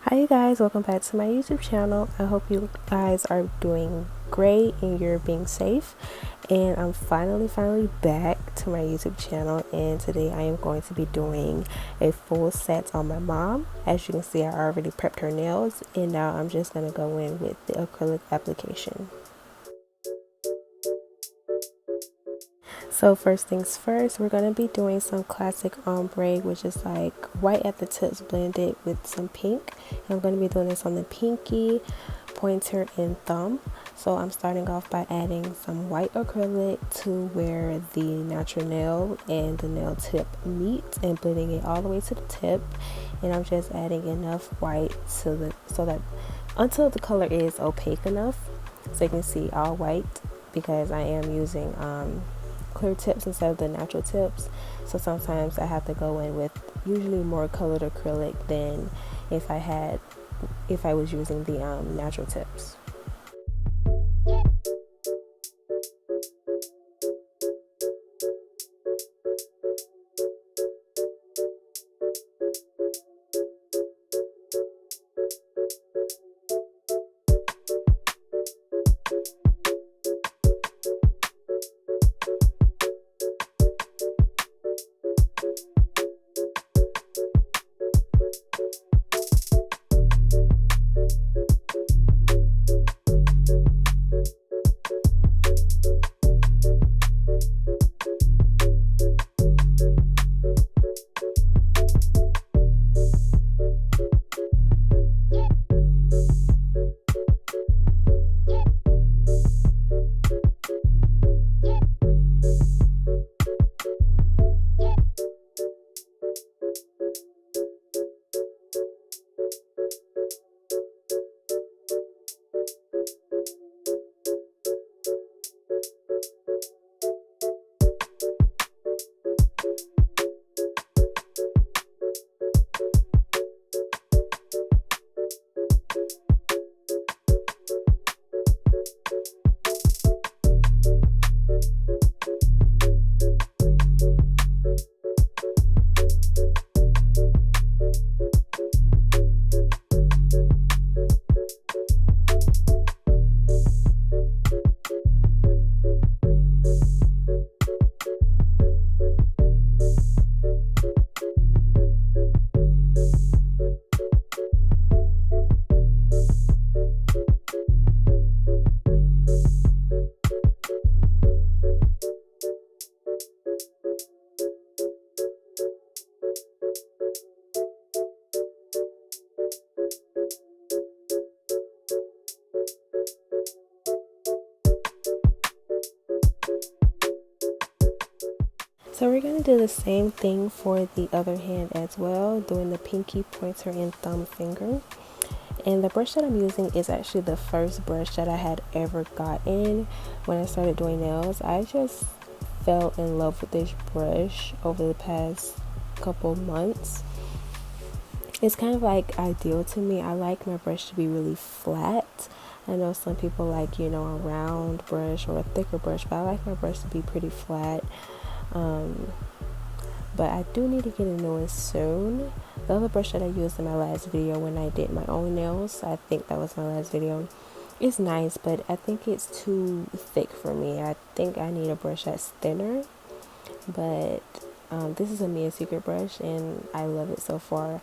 Hi you guys, welcome back to my YouTube channel. I hope you guys are doing great and you're being safe. And I'm finally back to my YouTube channel, and today I am going to be doing a full set on my mom. As you can see, I already prepped her nails, and now I'm just going to go in with the acrylic application. So first things first, we're going to be doing some classic ombre, which is like white at the tips blended with some pink. And I'm going to be doing this on the pinky, pointer, and thumb. So I'm starting off by adding some white acrylic to where the natural nail and the nail tip meet and blending it all the way to the tip. And I'm just adding enough white to so that until the color is opaque enough so you can see all white, because I am using clear tips instead of the natural tips, so sometimes I have to go in with usually more colored acrylic than if I was using the natural tips. So we're going to do the same thing for the other hand as well, doing the pinky, pointer, and thumb finger. And the brush that I'm using is actually the first brush that I had ever gotten when I started doing nails. I just fell in love with this brush over the past couple months. It's kind of like ideal to me. I like my brush to be really flat. I know some people like, a round brush or a thicker brush, but I like my brush to be pretty flat. But I do need to get a new one soon. The other brush that I used in my last video when I did my own nails, I think that was my last video, it's nice, but I think it's too thick for me. I think I need a brush that's thinner. But this is a Mia Secret brush and I love it so far.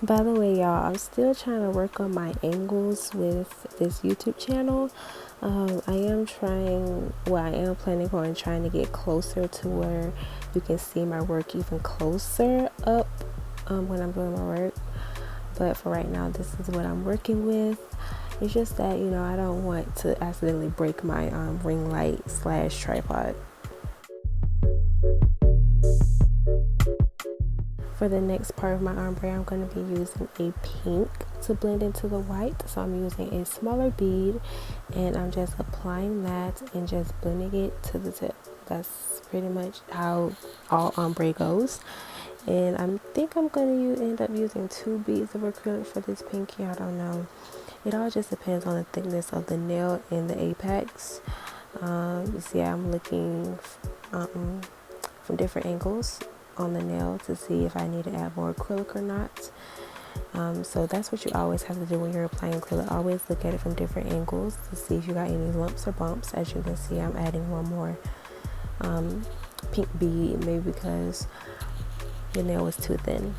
By the way, y'all, I'm still trying to work on my angles with this YouTube channel. I am trying, well, I am planning on trying to get closer to where you can see my work even closer up when I'm doing my work. But for right now, this is what I'm working with. It's just that, you know, I don't want to accidentally break my ring light / tripod. For the next part of my ombre, I'm going to be using a pink to blend into the white. So I'm using a smaller bead and I'm just applying that and just blending it to the tip. That's pretty much how all ombre goes. And I think I'm going to end up using 2 beads of acrylic for this pinky. I don't know. It all just depends on the thickness of the nail and the apex. You see, I'm looking from different angles on the nail to see if I need to add more acrylic or not. So that's what you always have to do when you're applying acrylic. Always look at it from different angles to see if you got any lumps or bumps. As you can see, I'm adding one more pink bead, maybe because the nail was too thin.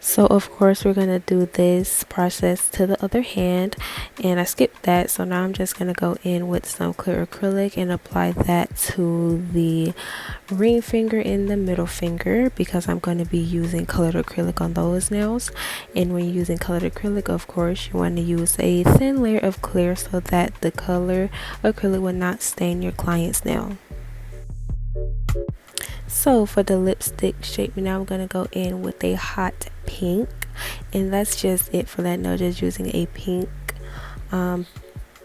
So of course we're gonna do this process to the other hand, and I skipped that, so now I'm just gonna go in with some clear acrylic and apply that to the ring finger and the middle finger, because I'm going to be using colored acrylic on those nails. And when you're using colored acrylic, of course you want to use a thin layer of clear so that the color acrylic will not stain your client's nail. So for the lipstick shape, now I'm going to go in with a hot pink, and that's just it for that nail, just using a pink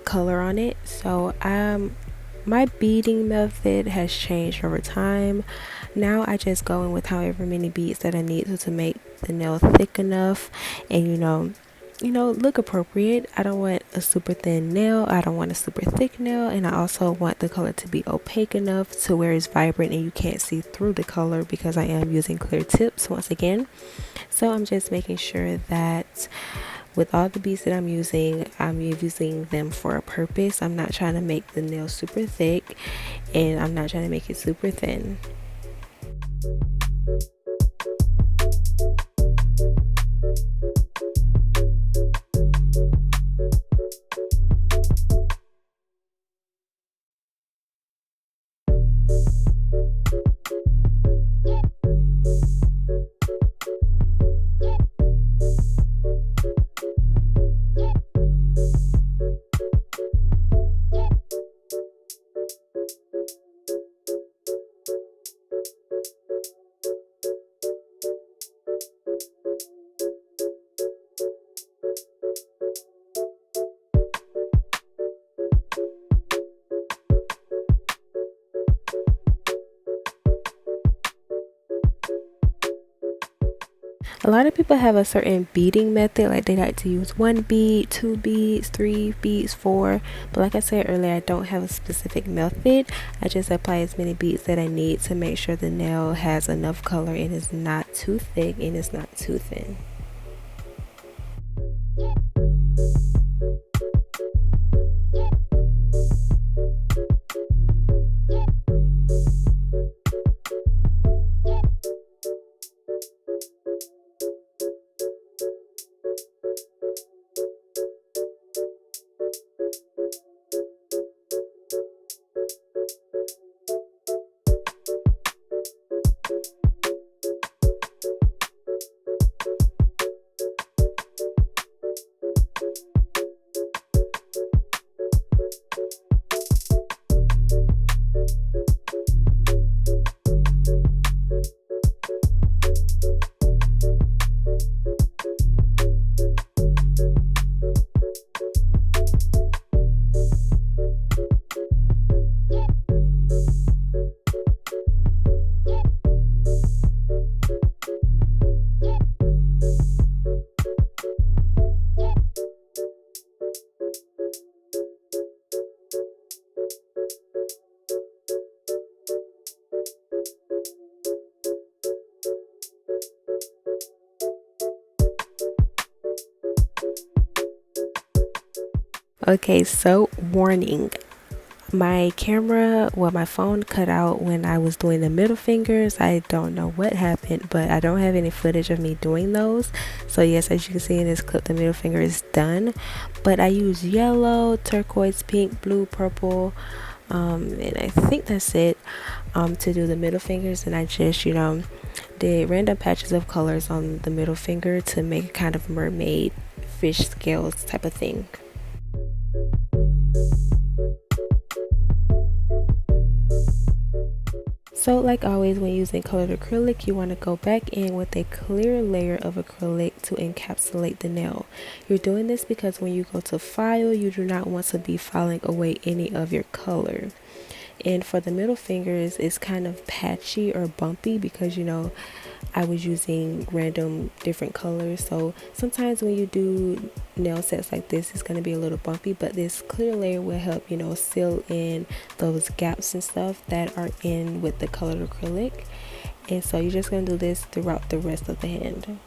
color on it. So my beading method has changed over time. Now I just go in with however many beads that I need to make the nail thick enough and you know look appropriate. I don't want a super thin nail, I don't want a super thick nail, and I also want the color to be opaque enough to where it's vibrant and you can't see through the color, because I am using clear tips once again. So I'm just making sure that with all the beads that I'm using them for a purpose. I'm not trying to make the nail super thick and I'm not trying to make it super thin. A lot of people have a certain beading method, like they like to use one bead, two beads, three beads, four. But like I said earlier, I don't have a specific method. I just apply as many beads that I need to make sure the nail has enough color and is not too thick and is not too thin. Okay, so warning. My camera, well, my phone cut out when I was doing the middle fingers. I don't know what happened, but I don't have any footage of me doing those. So yes, as you can see in this clip, the middle finger is done. But I use yellow, turquoise, pink, blue, purple, and I think that's it, to do the middle fingers. And I just, did random patches of colors on the middle finger to make kind of mermaid fish scales type of thing. So like always, when using colored acrylic, you want to go back in with a clear layer of acrylic to encapsulate the nail. You're doing this because when you go to file, you do not want to be filing away any of your color. And for the middle fingers, it's kind of patchy or bumpy because I was using random different colors. So sometimes when you do nail sets like this, it's going to be a little bumpy, but this clear layer will help seal in those gaps and stuff that are in with the colored acrylic. And so you're just going to do this throughout the rest of the hand.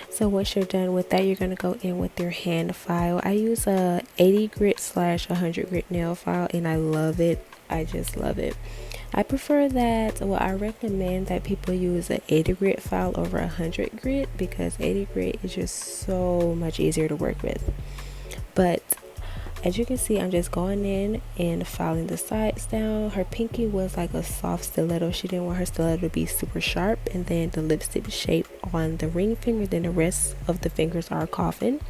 So once you're done with that, you're going to go in with your hand file. I use a 80 grit / 100 grit nail file and I love it. I just love it. I prefer that, well, I recommend that people use an 80 grit file over 100 grit because 80 grit is just so much easier to work with. But as you can see, I'm just going in and filing the sides down. Her pinky was like a soft stiletto. She didn't want her stiletto to be super sharp. And then the lipstick shape on the ring finger, then the rest of the fingers are coffin.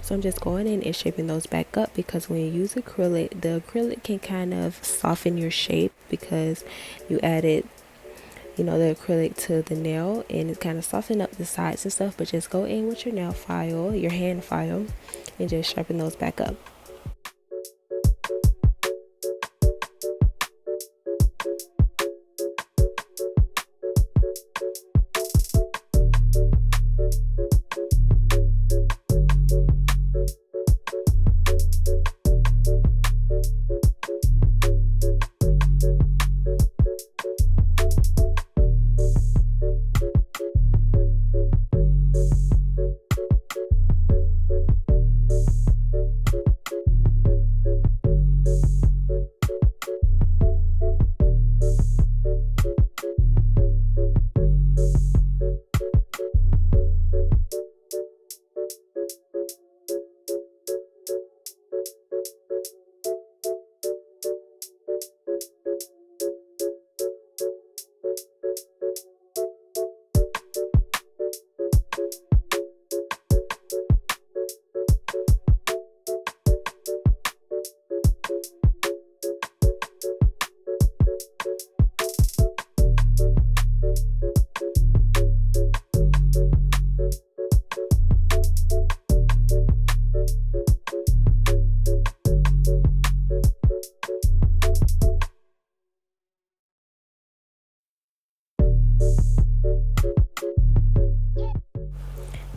So I'm just going in and shaping those back up because when you use acrylic, the acrylic can kind of soften your shape because you added the acrylic to the nail, and it kind of soften up the sides and stuff. But just go in with your nail file, your hand file, and just sharpen those back up.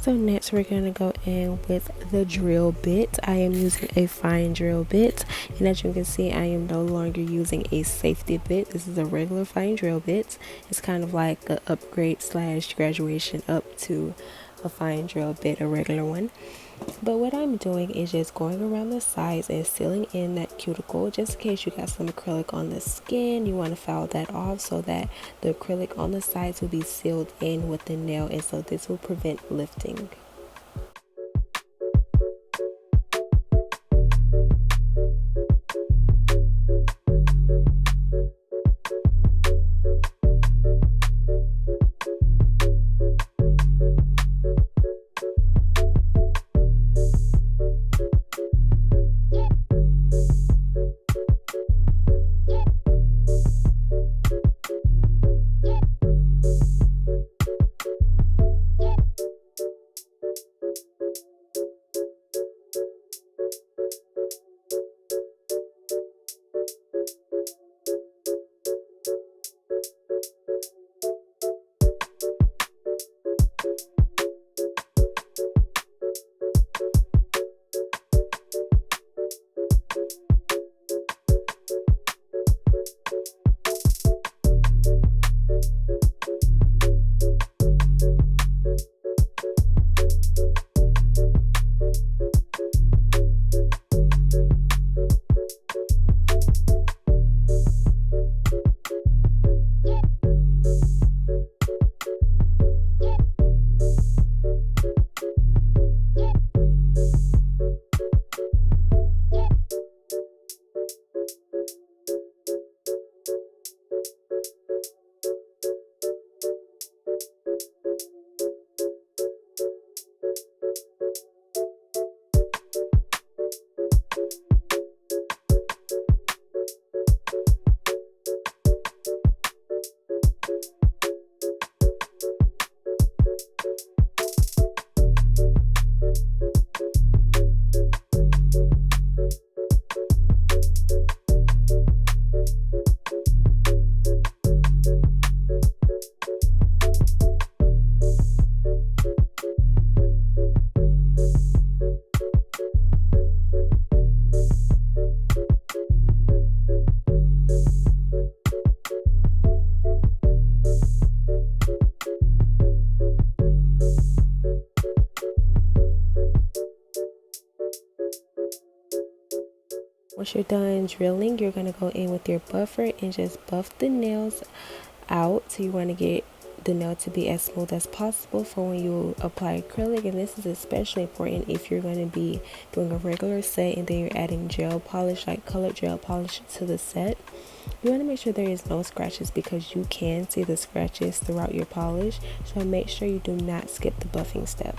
So next we're going to go in with the drill bit. I am using a fine drill bit, and as you can see, I am no longer using a safety bit. This is a regular fine drill bit. It's kind of like an upgrade slash graduation up to a fine drill bit, a regular one. But what I'm doing is just going around the sides and sealing in that cuticle, just in case you got some acrylic on the skin. You want to foul that off so that the acrylic on the sides will be sealed in with the nail, and so this will prevent lifting. Once you're done drilling, you're going to go in with your buffer and just buff the nails out. So you want to get the nail to be as smooth as possible for when you apply acrylic, and this is especially important if you're going to be doing a regular set and then you're adding gel polish, like colored gel polish, to the set. You want to make sure there is no scratches because you can see the scratches throughout your polish, so make sure you do not skip the buffing step.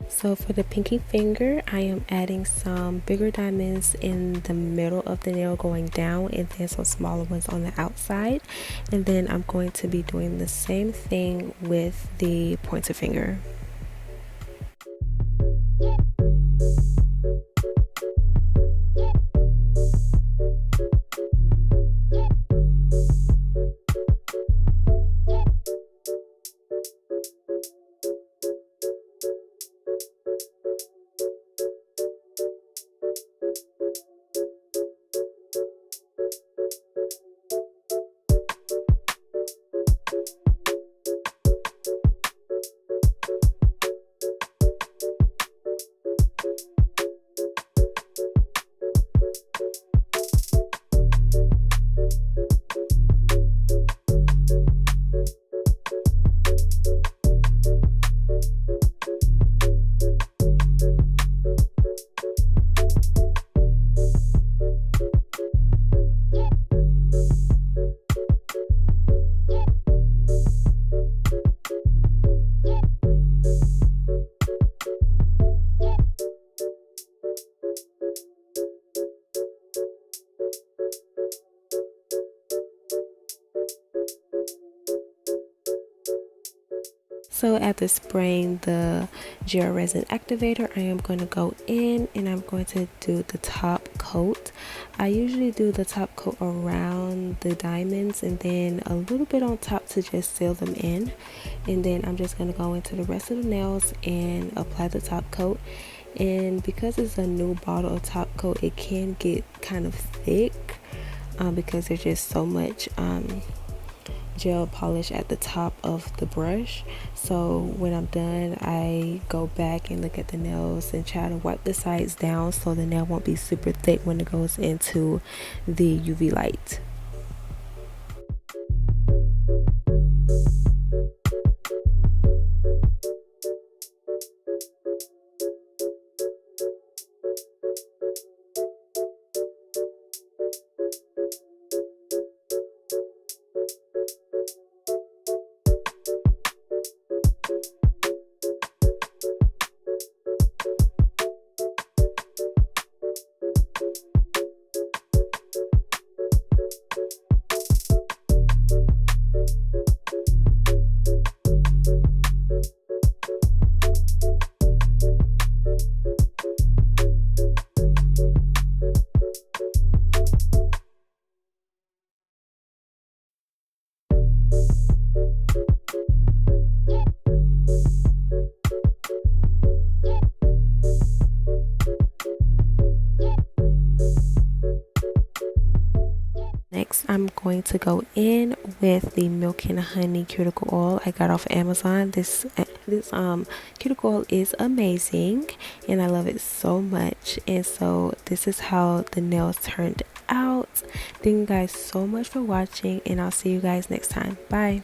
So for the pinky finger, I am adding some bigger diamonds in the middle of the nail going down, and then some smaller ones on the outside. And then I'm going to be doing the same thing with the pointer finger. So after spraying the gel resin activator, I am going to go in and I'm going to do the top coat. I usually do the top coat around the diamonds and then a little bit on top to just seal them in. And then I'm just going to go into the rest of the nails and apply the top coat. And because it's a new bottle of top coat, it can get kind of thick because there's just so much gel polish at the top of the brush. So when I'm done, I go back and look at the nails and try to wipe the sides down so the nail won't be super thick when it goes into the UV light. Next, I'm going to go in with the milk and honey cuticle oil I got off Amazon. This cuticle oil is amazing and I love it so much. And so this is how the nails turned out. Thank you guys so much for watching, and I'll see you guys next time. Bye.